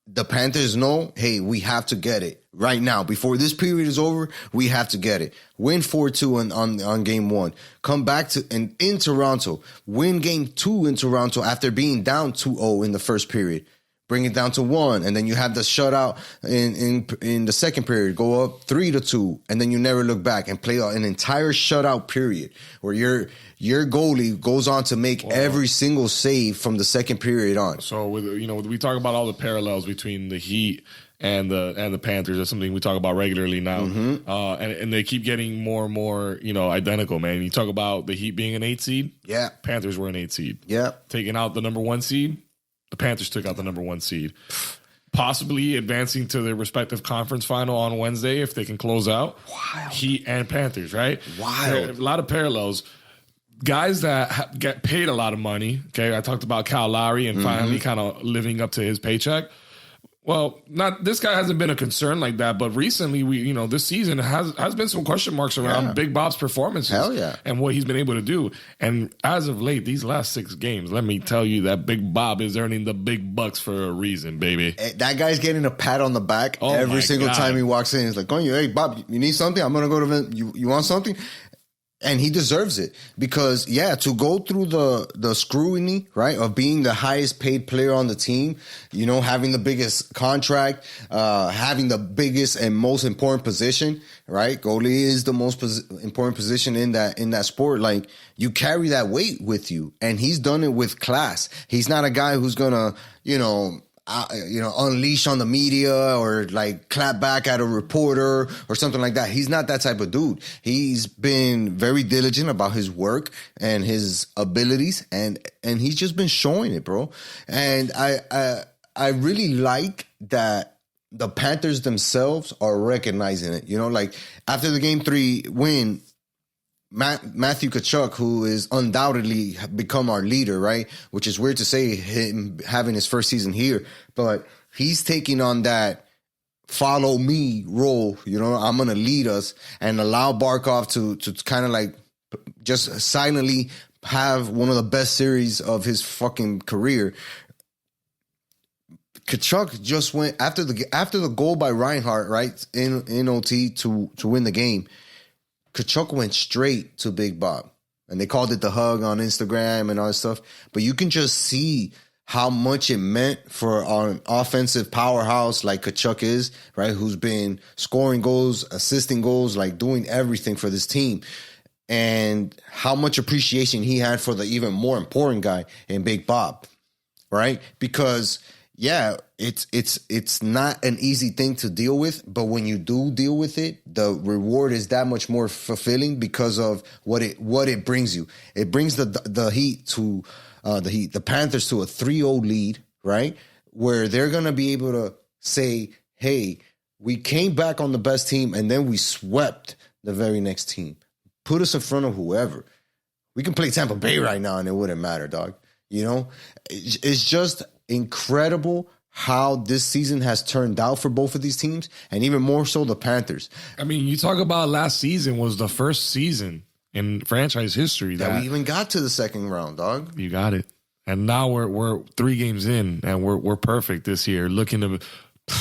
the Panthers know, hey, we have to get it right now. Before this period is over, we have to get it. Win 4-2 on game 1. Come back in Toronto. Win game 2 in Toronto after being down 2-0 in the first period. Bring it down to 1, and then you have the shutout in the second period. Go up 3-2, and then you never look back and play an entire shutout period where your goalie goes on to make every single save from the second period on. So we talk about all the parallels between the Heat and the Panthers. That's something we talk about regularly now, and they keep getting more and more identical. Man, you talk about the Heat being an 8 seed. Yeah, Panthers were an 8 seed. Yeah, taking out the number 1 seed. The Panthers took out the number 1 seed, possibly advancing to their respective conference final on Wednesday if they can close out. Wild. Heat and Panthers, right? Wild. A lot of parallels. Guys that get paid a lot of money. Okay, I talked about Kyle Lowry and finally kind of living up to his paycheck. Well, this guy hasn't been a concern like that, but recently this season has been some question marks around Big Bob's performances. Hell yeah. And what he's been able to do. And as of late, these last 6 games, let me tell you that Big Bob is earning the big bucks for a reason, baby. That guy's getting a pat on the back every single time he walks in. He's like, hey, Bob, you need something? I'm going to go to you want something? And he deserves it because, to go through the scrutiny, right, of being the highest paid player on the team, having the biggest contract, having the biggest and most important position, right? Goalie is the most important position in that sport. Like, you carry that weight with you, and he's done it with class. He's not a guy who's gonna, unleash on the media or like clap back at a reporter or something like that. He's not that type of dude. He's been very diligent about his work and his abilities, and he's just been showing it, bro. And I really like that the Panthers themselves are recognizing it. Like after the Game 3 win, Matthew Tkachuk, who is undoubtedly become our leader, right? Which is weird to say, him having his first season here, but he's taking on that follow me role. I'm going to lead us and allow Barkov to kind of like just silently have one of the best series of his fucking career. Tkachuk just went after the goal by Reinhart, right? In OT to win the game. Tkachuk went straight to Big Bob, and they called it the hug on Instagram and all that stuff. But you can just see how much it meant for an offensive powerhouse like Tkachuk is, right? Who's been scoring goals, assisting goals, like doing everything for this team. And how much appreciation he had for the even more important guy in Big Bob, right? Because it's not an easy thing to deal with, but when you do deal with it, the reward is that much more fulfilling because of what it brings you. It brings the Heat to the Panthers to a 3-0 lead, right? Where they're gonna be able to say, "Hey, we came back on the best team, and then we swept the very next team. Put us in front of whoever. We can play Tampa Bay right now, and it wouldn't matter, dog." It's just incredible how this season has turned out for both of these teams, and even more so the Panthers. I mean, you talk about last season was the first season in franchise history that we even got to the second round, dog. You got it. And now we're 3 games in, and we're perfect this year, looking to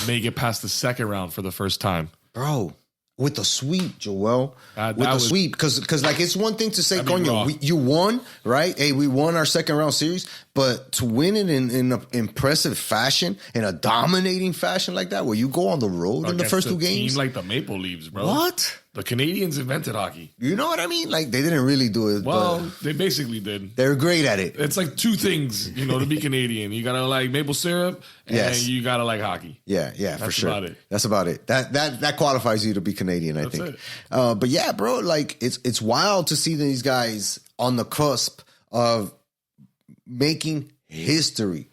make it past the second round for the first time. Bro, with the sweep, Joel. With the sweep. Because like, it's one thing to say, Coño, you won, right? Hey, we won our second round series. But to win it in an impressive fashion, in a dominating fashion like that, where you go on the road in the first 2 games. Team like the Maple Leafs, bro. What? The Canadians invented hockey. You know what I mean? Like, they didn't really do it. Well, they basically did. They're great at it. It's like 2 things, to be Canadian. You got to like maple syrup, and you got to like hockey. Yeah, for sure. That's about it. That qualifies you to be Canadian, I think. But yeah, bro, like, it's wild to see these guys on the cusp of making history.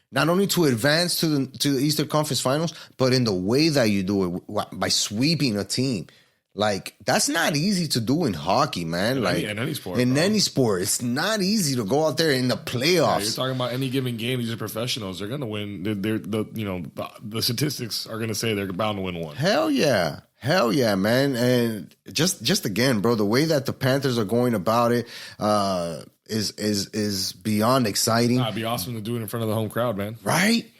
Not only to advance to the Eastern Conference Finals, but in the way that you do it, by sweeping a team. Like, that's not easy to do in hockey, man. In any sport. Any sport. It's not easy to go out there in the playoffs. Yeah, you're talking about any given game. These are professionals. They're going to win. The statistics are going to say they're bound to win one. Hell yeah, man. And just again, bro, the way that the Panthers are going about it, is beyond exciting. It'd be awesome to do it in front of the home crowd, man. Right?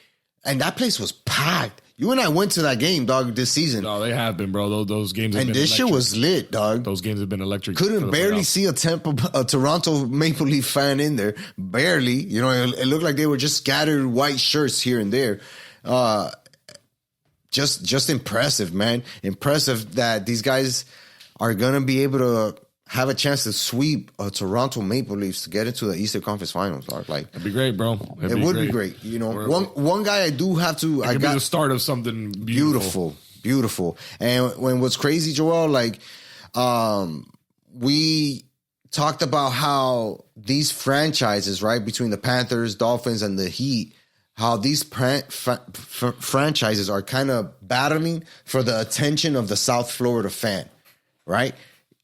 And that place was packed. You and I went to that game, dog, this season. No, they have been, bro. Those games have been electric. Shit was lit, dog. Those games have been electric. Couldn't barely see a Toronto Maple Leaf fan in there. Barely. It looked like they were just scattered white shirts here and there. Just impressive, man. Impressive that these guys are going to be able to have a chance to sweep a Toronto Maple Leafs to get into the Eastern Conference Finals. Like, it'd be great, bro. It would be great. One guy I do have to. It could be the start of something beautiful. And what's crazy, Joel, like, we talked about how these franchises, right, between the Panthers, Dolphins, and the Heat, how these franchises are kind of battling for the attention of the South Florida fan, right?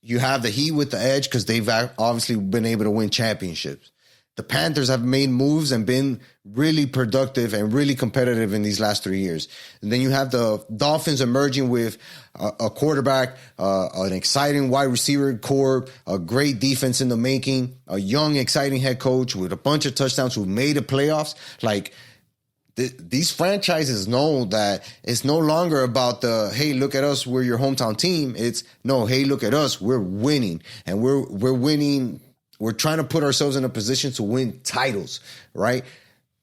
You have the Heat with the edge because they've obviously been able to win championships. The Panthers have made moves and been really productive and really competitive in these last 3 years. And then you have the Dolphins emerging with a quarterback, an exciting wide receiver core, a great defense in the making, a young, exciting head coach with a bunch of touchdowns who made the playoffs. Like, these franchises know that it's no longer about the, hey, look at us, we're your hometown team. It's no, hey, look at us, we're winning, and we're winning. We're trying to put ourselves in a position to win titles, right?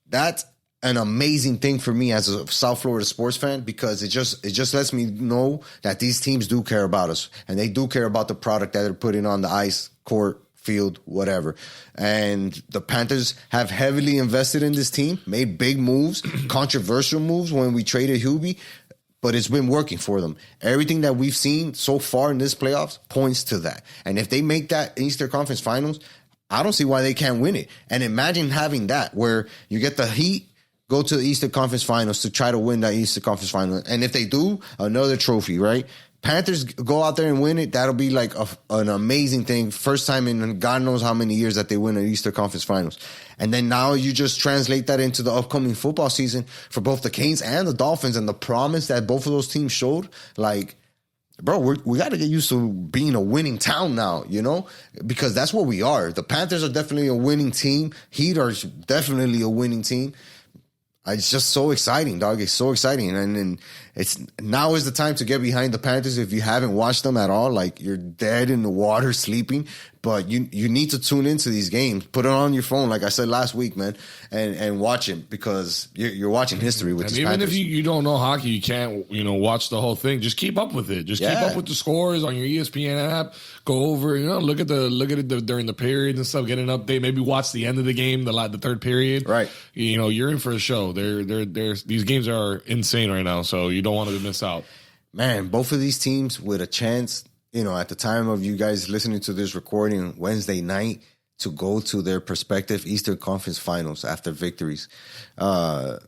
That's an amazing thing for me as a South Florida sports fan, because it just lets me know that these teams do care about us, and they do care about the product that they're putting on the ice, court, field, whatever. And the Panthers have heavily invested in this team, made big moves, controversial moves when we traded Hubie, but it's been working for them. Everything that we've seen so far in this playoffs points to that. And if they make that Eastern Conference Finals, I don't see why they can't win it. And imagine having that, where you get the Heat, go to the Eastern Conference Finals to try to win that Eastern Conference Final. And if they do, another trophy, right? Panthers go out there and win it. That'll be like an amazing thing. First time in God knows how many years that they win an Eastern Conference Finals. And then now you just translate that into the upcoming football season for both the Canes and the Dolphins, and the promise that both of those teams showed. Like, bro, we got to get used to being a winning town now, you know, because that's what we are. The Panthers are definitely a winning team. Heat are definitely a winning team. It's just so exciting, dog. It's so exciting. And it's now is the time to get behind the Panthers. If you haven't watched them at all, like, you're dead in the water sleeping, but you need to tune into these games. Put it on your phone, like I said last week, man, and watch it, because you're watching history with these Even Panthers. if you don't know hockey, you can't, watch the whole thing. Just keep up with it. Just keep up with the scores on your ESPN app. Go over, look at it during the period and stuff. Get an update. Maybe watch the end of the game, the third period. Right. You're in for a show. These games are insane right now, so you don't want to miss out. Man, both of these teams with a chance, at the time of you guys listening to this recording Wednesday night, to go to their prospective Eastern Conference Finals after victories. That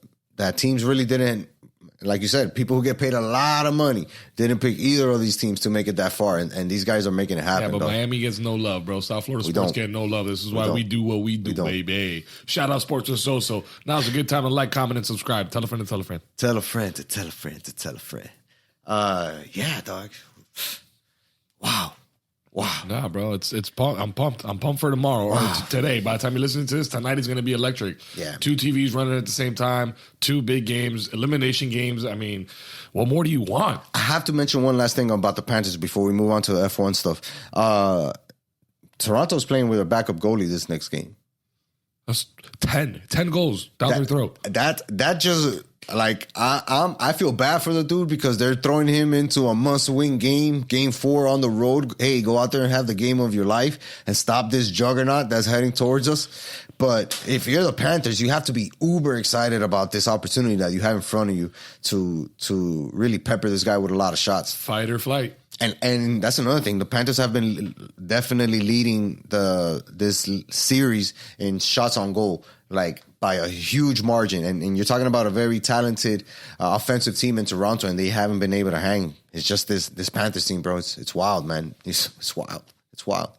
teams really didn't, like you said, people who get paid a lot of money didn't pick either of these teams to make it that far, and these guys are making it happen. Yeah, but Miami gets no love, bro. South Florida sports get no love. This is why we do what we do, baby. Shout out Sports with SoSo. Now's a good time to like, comment, and subscribe. Tell a friend to tell a friend. Tell a friend to tell a friend to tell a friend. Yeah, dog. Wow. Nah, bro, it's I'm pumped. I'm pumped for tomorrow or today. By the time you're listening to this, tonight is going to be electric. Yeah. 2 TVs running at the same time, 2 big games, elimination games. I mean, what more do you want? I have to mention one last thing about the Panthers before we move on to the F1 stuff. Toronto's playing with a backup goalie this next game. That's 10 goals down their throat. That just, like, I feel bad for the dude, because they're throwing him into a must-win game 4 on the road. Hey, go out there and have the game of your life and stop this juggernaut that's heading towards us. But if you're the Panthers, you have to be uber excited about this opportunity that you have in front of you to really pepper this guy with a lot of shots. Fight or flight. And that's another thing. The Panthers have been definitely leading this series in shots on goal, like, by a huge margin. And you're talking about a very talented offensive team in Toronto, and they haven't been able to hang. It's just this Panthers team, bro. It's wild, man. It's wild. It's wild.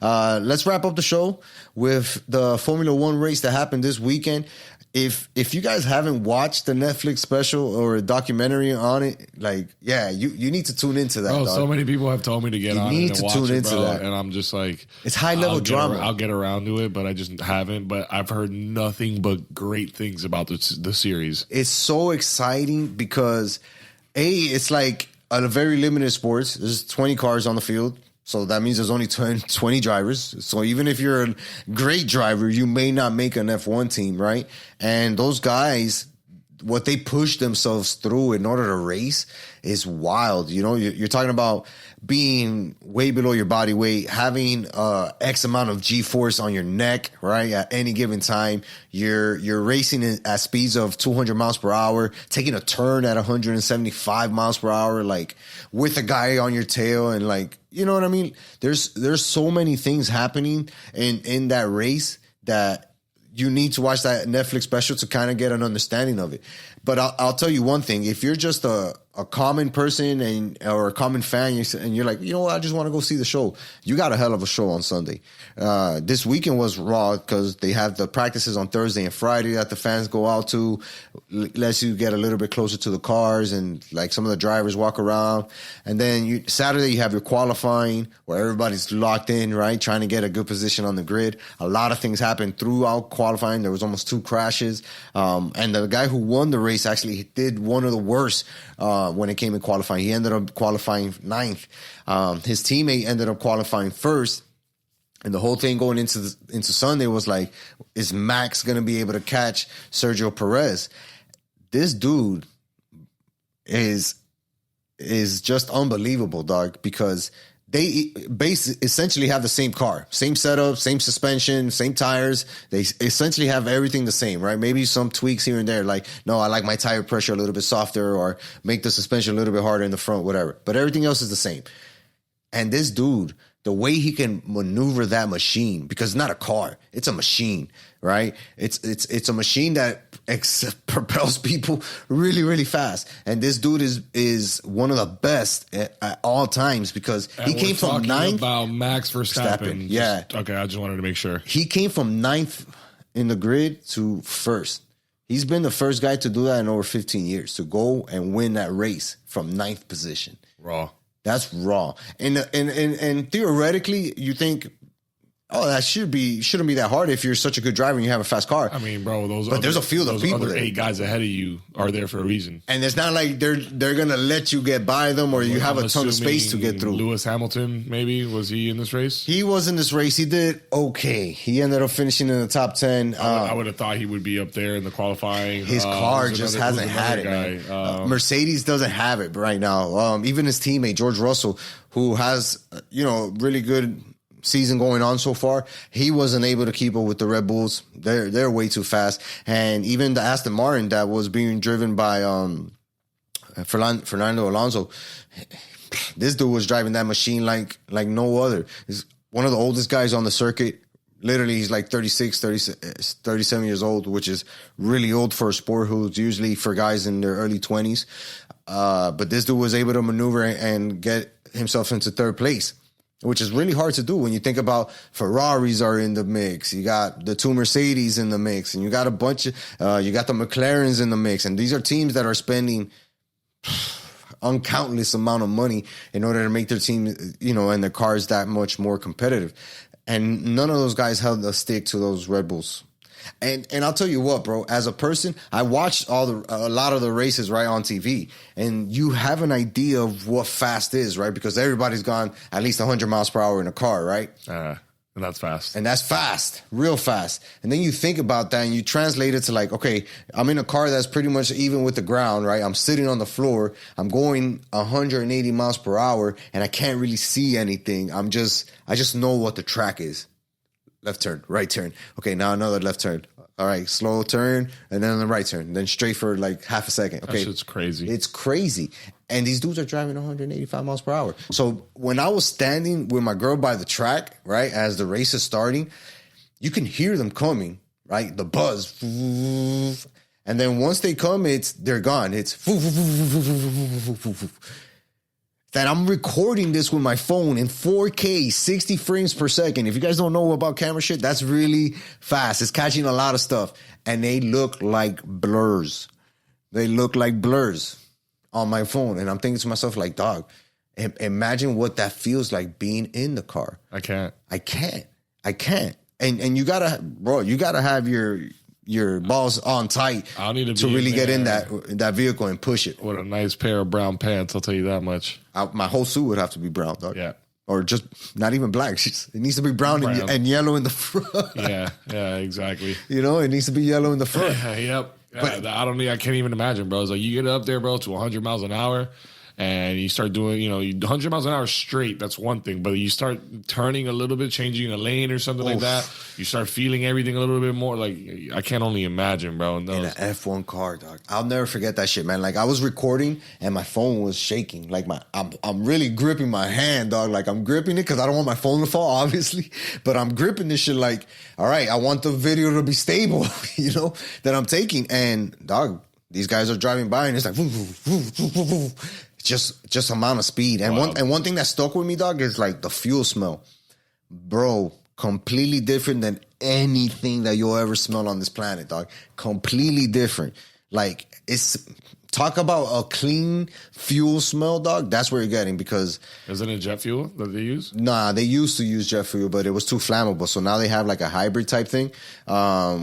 Let's wrap up the show with the Formula One race that happened this weekend. If you guys haven't watched the Netflix special or a documentary on it, like, yeah, you need to tune into that. Oh, dog. so many people have told me to get on it and watch it, bro, that. and I'm just like, it's high level drama. I'll get around to it, but I just haven't. But I've heard nothing but great things about the series. It's so exciting because, it's like a very limited sports. There's 20 cars on the field. So that means there's only 20 drivers. So even if you're a great driver, you may not make an F1 team, right? And those guys, what they push themselves through in order to race is wild. You're talking about being way below your body weight, having X amount of G-force on your neck, right? At any given time, you're racing at speeds of 200 miles per hour, taking a turn at 175 miles per hour, like, with a guy on your tail, and, like, you know what I mean? There's so many things happening in that race that you need to watch that Netflix special to kind of get an understanding of it. But I'll tell you one thing. If you're just a a common person or a common fan, and you're like, you know what, I just want to go see the show. You got a hell of a show on Sunday. This weekend was raw because they have the practices on Thursday and Friday that the fans go out to. Lets you get a little bit closer to the cars and like some of the drivers walk around. And then Saturday you have your qualifying where everybody's locked in, right, trying to get a good position on the grid. A lot of things happened throughout qualifying. There was almost 2 crashes. And the guy who won the race actually did one of the worst when it came in qualifying. He ended up qualifying 9th. His teammate ended up qualifying 1st. And the whole thing going into Sunday was like, is Max going to be able to catch Sergio Perez? This dude is just unbelievable, dog, because they essentially have the same car, same setup, same suspension, same tires. They essentially have everything the same, right? Maybe some tweaks here and there, like, no, I like my tire pressure a little bit softer or make the suspension a little bit harder in the front, whatever. But everything else is the same. And this dude, the way he can maneuver that machine, because it's not a car, it's a machine, right? It's a machine that propels people really, really fast. And this dude is one of the best at all times because he came from 9th. About Max Verstappen. Yeah. Okay, I just wanted to make sure. He came from 9th in the grid to 1st. He's been the first guy to do that in over 15 years, to go and win that race from 9th position. Raw. That's raw. And theoretically, you think, oh, that shouldn't be that hard if you're such a good driver and you have a fast car. I mean, bro, there's a field of people. Other there. 8 guys ahead of you are there for a reason. And it's not like they're gonna let you get by them or you have a ton of space to get through. Lewis Hamilton, maybe, was he in this race? He was in this race. He did okay. He ended up finishing in the top 10. I would have thought he would be up there in the qualifying. His car just hasn't had it, man. Mercedes doesn't have it right now. Even his teammate, George Russell, who has, really good season going on so far, he wasn't able to keep up with the Red Bulls. They're way too fast. And even the Aston Martin that was being driven by Fernando Alonso, this dude was driving that machine like no other. He's one of the oldest guys on the circuit. Literally, he's like 37 years old, which is really old for a sport who's usually for guys in their early 20s. But this dude was able to maneuver and get himself into 3rd place, which is really hard to do when you think about Ferraris are in the mix. You got the 2 Mercedes in the mix, and you got a bunch of, you got the McLarens in the mix. And these are teams that are spending uncountless amount of money in order to make their team, and their cars that much more competitive. And none of those guys held a stick to those Red Bulls. And I'll tell you what, bro, as a person, I watched a lot of the races right on TV, and you have an idea of what fast is, right? Because everybody's gone at least 100 miles per hour in a car, right? And that's fast. And that's fast, real fast. And then you think about that and you translate it to like, okay, I'm in a car that's pretty much even with the ground, right? I'm sitting on the floor. I'm going 180 miles per hour and I can't really see anything. I just know what the track is. Left turn, right turn. Okay, now another left turn. All right, slow turn, and then the right turn. Then straight for like half a second. Okay, that shit's crazy. It's crazy. And these dudes are driving 185 miles per hour. So when I was standing with my girl by the track, right, as the race is starting, you can hear them coming, right? The buzz. And then once they come, they're gone. It's that I'm recording this with my phone in 4K, 60 frames per second. If you guys don't know about camera shit, that's really fast. It's catching a lot of stuff. And they look like blurs. They look like blurs on my phone. And I'm thinking to myself, like, dog, imagine what that feels like being in the car. I can't. And you gotta have your balls on tight I need to really get in that vehicle and push it. With a nice pair of brown pants, I'll tell you that much. My whole suit would have to be brown, dog. Yeah. Or just not even black. It needs to be brown. And yellow in the front. Yeah, exactly. It needs to be yellow in the front. Yep. But I can't even imagine, bro. It's like you get up there, bro, to 100 miles an hour. And you start doing, 100 miles an hour straight, that's one thing. But you start turning a little bit, changing a lane or something like that. You start feeling everything a little bit more. Like, I can't only imagine, bro. In an F1 car, dog. I'll never forget that shit, man. Like, I was recording and my phone was shaking. Like, I'm really gripping my hand, dog. Like, I'm gripping it because I don't want my phone to fall, obviously. But I'm gripping this shit like, all right, I want the video to be stable, that I'm taking. And, dog, These guys are driving by and it's like just amount of speed. And one thing that stuck with me, dog, is like the fuel smell. Bro, completely different than anything that you'll ever smell on this planet, dog. Completely different. Like, it's... Talk about a clean fuel smell, dog. That's where you're getting, because... Isn't it jet fuel that they use? Nah, they used to use jet fuel, but it was too flammable. So now they have like a hybrid type thing,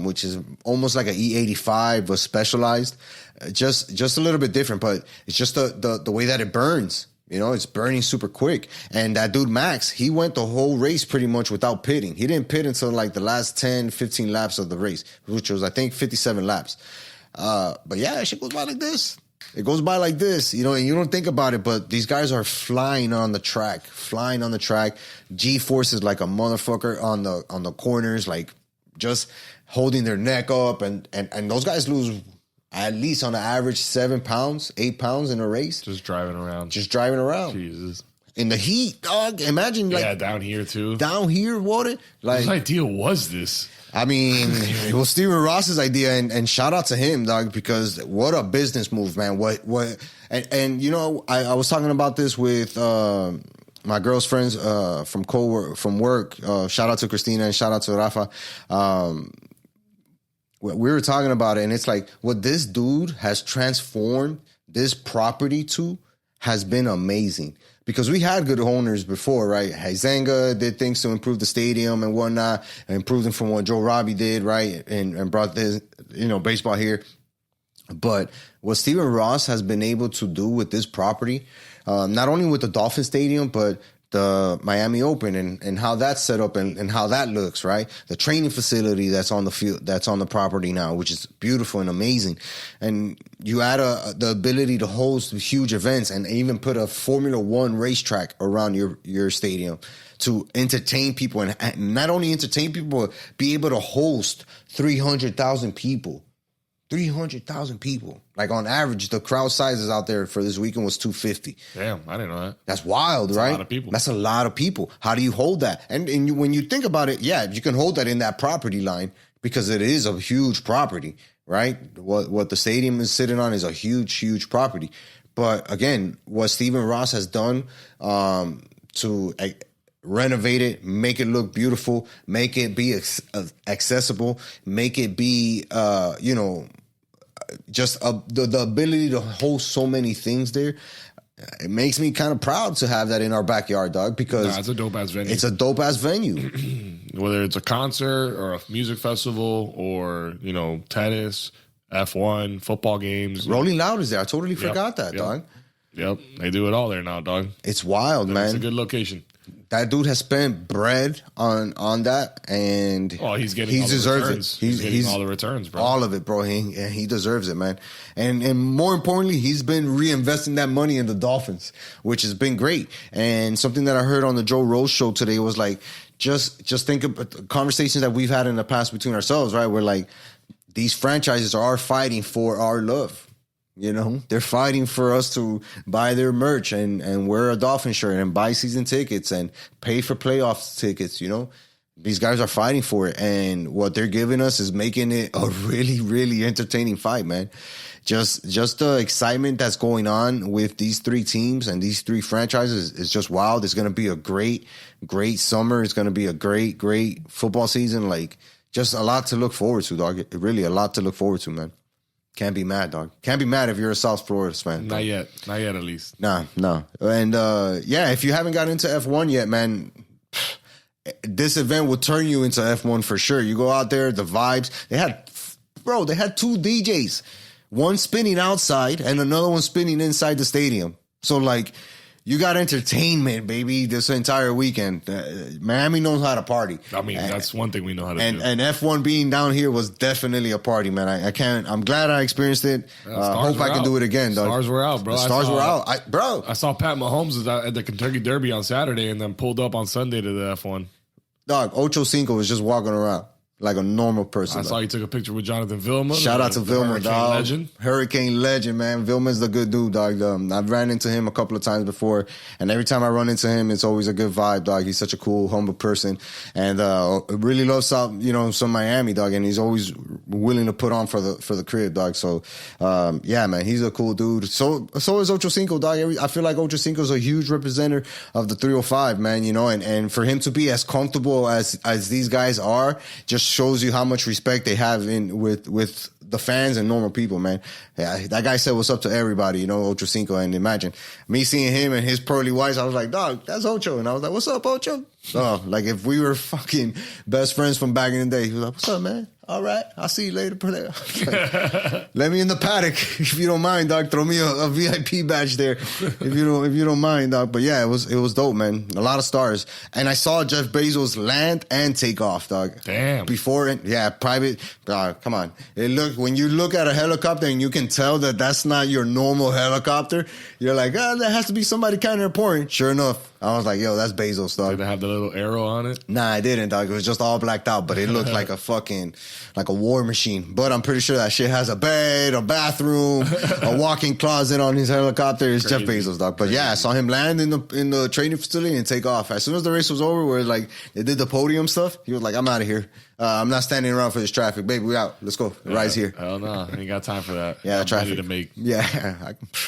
which is almost like an E85 but specialized. Just a little bit different, but it's just the way that it burns. You know, it's burning super quick. And that dude, Max, he went the whole race pretty much without pitting. He didn't pit until like the last 10, 15 laps of the race, which was, I think, 57 laps. But yeah, that shit goes by like this. It goes by like this, you know, and you don't think about it, but these guys are flying on the track. G-forces like a motherfucker on the corners, like just holding their neck up. And those guys lose at least on the average 7 pounds, 8 pounds in a race. Just driving around. Jesus. In the heat, dog. Imagine, like... Yeah, down here, too. Down here, what? Like, whose idea was this? I mean, it was Steven Ross's idea, and shout out to him, dog, because what a business move, man. And you know, I was talking about this with my girl's friends from work. Shout out to Christina and shout out to Rafa. We were talking about it, and it's like what this dude has transformed this property to has been amazing. Because we had good owners before, right? Huizenga did things to improve the stadium and whatnot, and improved them from what Joe Robbie did, right? And brought this, you know, baseball here. But what Steven Ross has been able to do with this property, not only with the Dolphin Stadium, but the Miami Open and how that's set up and how that looks, right? The training facility that's on the field, that's on the property now, which is beautiful and amazing. And you add the ability to host huge events and even put a Formula One racetrack around your stadium to entertain people, and not only entertain people, but be able to host 300,000 people. 300,000 people. Like, on average, the crowd sizes out there for this weekend was 250. Damn, I didn't know that. That's wild, right? That's a lot of people. That's a lot of people. How do you hold that? And when you think about it, yeah, you can hold that in that property line because it is a huge property, right? What the stadium is sitting on is a huge, huge property. But again, what Steven Ross has done to renovate it, make it look beautiful, make it be accessible, make it be, just the ability to host so many things there. It makes me kind of proud to have that in our backyard, dog, because it's a dope-ass venue. It's a dope-ass venue. Whether it's a concert or a music festival or, you know, tennis, F1, football games. Rolling Loud is there. I totally forgot that, dog. Yep. They do it all there now, dog. It's wild, man. It's a good location. That dude has spent bread on that, and he's getting all the returns. He's getting all the returns, bro. All of it, bro. He deserves it, man. And more importantly, he's been reinvesting that money in the Dolphins, which has been great. And something that I heard on the Joe Rose show today was like, just think of conversations that we've had in the past between ourselves, right? Where like these franchises are fighting for our love. You know, they're fighting for us to buy their merch and wear a Dolphin shirt and buy season tickets and pay for playoff tickets. You know, these guys are fighting for it. And what they're giving us is making it a really, really entertaining fight, man. Just the excitement that's going on with these three teams and these three franchises is just wild. It's going to be a great, great summer. It's going to be a great, great football season. Like, just a lot to look forward to, dog. Really a lot to look forward to, man. Can't be mad, dog. Can't be mad if you're a South Florida fan. Not yet. Not yet, at least. No. And, if you haven't got into F1 yet, man, this event will turn you into F1 for sure. You go out there, the vibes. They had two DJs. One spinning outside and another one spinning inside the stadium. So, like, you got entertainment, baby, this entire weekend. Miami knows how to party. I mean, that's one thing we know how to do. And F1 being down here was definitely a party, man. I'm glad I experienced it. Hope I can do it again, dog. Stars were out, bro. The stars were out. I saw Pat Mahomes at the Kentucky Derby on Saturday and then pulled up on Sunday to the F1. Dog, Ocho Cinco was just walking around. like a normal person. I saw you took a picture with Jonathan Vilma. Shout out to Vilma, dog. Legend. Hurricane legend, man. Vilma's the good dude, dog. I've ran into him a couple of times before, and every time I run into him, it's always a good vibe, dog. He's such a cool, humble person, and really loves South, some Miami, dog. And he's always willing to put on for the crib, dog. So, yeah, man, he's a cool dude. So is Ocho Cinco, dog. I feel like Ocho Cinco is a huge representative of the 305, man. And for him to be as comfortable as these guys are, just shows you how much respect they have with the fans and normal people, man. Yeah, that guy said what's up to everybody, Ocho Cinco. And imagine me seeing him and his pearly whites, I was like, dog, that's Ocho. And I was like, what's up, Ocho? Oh, like if we were fucking best friends from back in the day. He was like, what's up, man? All right, I'll see you later, player. Like, let me in the paddock if you don't mind, dog. Throw me a VIP badge there if you don't mind, dog. But yeah, it was dope, man. A lot of stars, and I saw Jeff Bezos land and take off, dog. Damn. Before it, yeah, private. Come on. When you look at a helicopter and you can tell that that's not your normal helicopter, you're like, that has to be somebody kind of important. Sure enough, I was like, yo, that's Bezos, dog. Did it have the little arrow on it? Nah, I didn't, dog. It was just all blacked out, but it looked like a war machine. But I'm pretty sure that shit has a bed, a bathroom, a walk-in closet on his helicopter. It's Jeff Bezos, dog. But yeah, I saw him land in the training facility and take off. As soon as the race was over, where like they did the podium stuff, he was like, I'm out of here. I'm not standing around for this traffic. Baby, we out. Let's go. The ride's here. Hell no. Ain't got time for that. Yeah, traffic. To make. Yeah.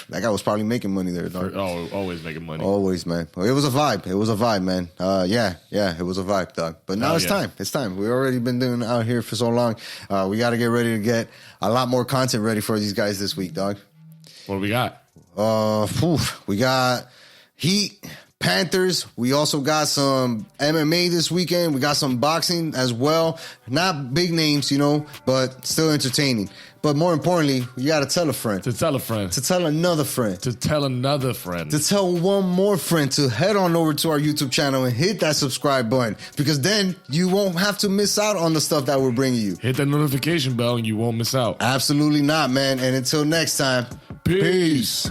That guy was probably making money there, dog. Always making money. Always, man. Well, it was a vibe, man. Yeah, it was a vibe, dog. But now time. It's time. We've already been doing it out here for so long. We got to get ready to get a lot more content ready for these guys this week, dog. What do we got? We got Heat, Panthers. We also got some MMA this weekend. We got some boxing as well. Not big names, but still entertaining. But more importantly, you got to tell a friend. To tell a friend. To tell another friend. To tell another friend. To tell one more friend to head on over to our YouTube channel and hit that subscribe button. Because then you won't have to miss out on the stuff that we're bringing you. Hit that notification bell and you won't miss out. Absolutely not, man. And until next time, peace.